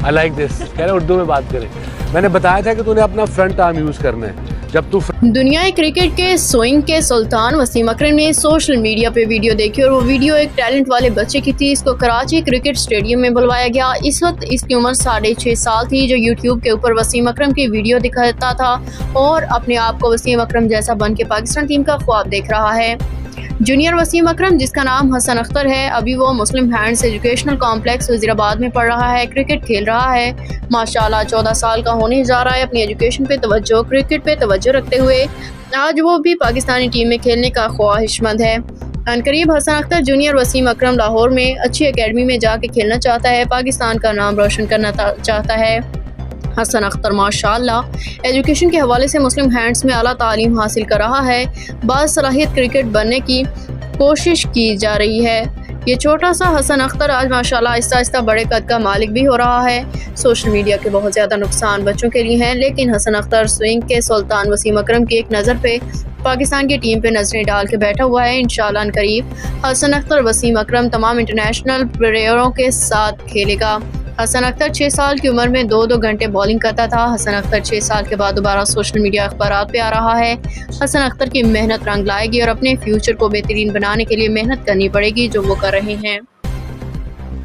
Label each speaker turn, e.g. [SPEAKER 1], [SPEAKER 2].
[SPEAKER 1] I like this. कह रहे उर्दू में बात करें। मैंने बताया था कि तूने अपना फ्रंट आर्म यूज़ करना है जब तू
[SPEAKER 2] दुनियाई क्रिकेट के स्विंग के सुल्तान वसीम अकरम ने सोशल मीडिया पे वीडियो देखी और वो वीडियो एक टैलेंट वाले बच्चे की थी। इसको कराची क्रिकेट स्टेडियम में बुलवाया गया। इस वक्त इसकी उम्र 6.5 साल थी, जो यूट्यूब के ऊपर वसीम अकरम की वीडियो दिखाता था और अपने आप को वसीम अकरम जैसा बन के पाकिस्तान टीम का ख्वाब देख रहा है। जूनियर वसीम अकरम, जिसका नाम हसन अख्तर है, अभी वो मुस्लिम हैंड्स एजुकेशनल कॉम्प्लेक्स वजीराबाद में पढ़ रहा है, क्रिकेट खेल रहा है। माशाल्लाह 14 साल का होने जा रहा है। अपनी एजुकेशन पे तवज्जो, क्रिकेट पे तवज्जो रखते हुए आज वो भी पाकिस्तानी टीम में खेलने का ख्वाहिशमंद है। अनकरीब हसन अख्तर जूनियर वसीम अकरम लाहौर में अच्छी एकेडमी में जाके खेलना चाहता है, पाकिस्तान का नाम रोशन करना चाहता है। हसन अख्तर माशाल्लाह एजुकेशन के हवाले से मुस्लिम हैंड्स में आला तालीम हासिल कर रहा है। बासलाहियत क्रिकेट बनने की कोशिश की जा रही है। ये छोटा सा हसन अख्तर आज माशाल्लाह आहिस्ता आहिस्ता बड़े कद का मालिक भी हो रहा है। सोशल मीडिया के बहुत ज़्यादा नुकसान बच्चों के लिए हैं, लेकिन हसन अख्तर स्विंग के सुल्तान वसीम अकरम की एक नज़र पे पाकिस्तान की टीम पे नजरें डाल के बैठा हुआ है। इंशाल्लाह अनकरीब हसन अख्तर वसीम अकरम तमाम इंटरनेशनल प्लेयरों के साथ खेलेगा। हसन अख्तर 6 साल की उम्र में 2-2 घंटे बॉलिंग करता था। हसन अख्तर 6 साल के बाद दोबारा सोशल मीडिया अखबारात पे आ रहा है। हसन अख्तर की मेहनत रंग लाएगी और अपने फ्यूचर को बेहतरीन बनाने के लिए मेहनत करनी पड़ेगी, जो वो कर रहे हैं।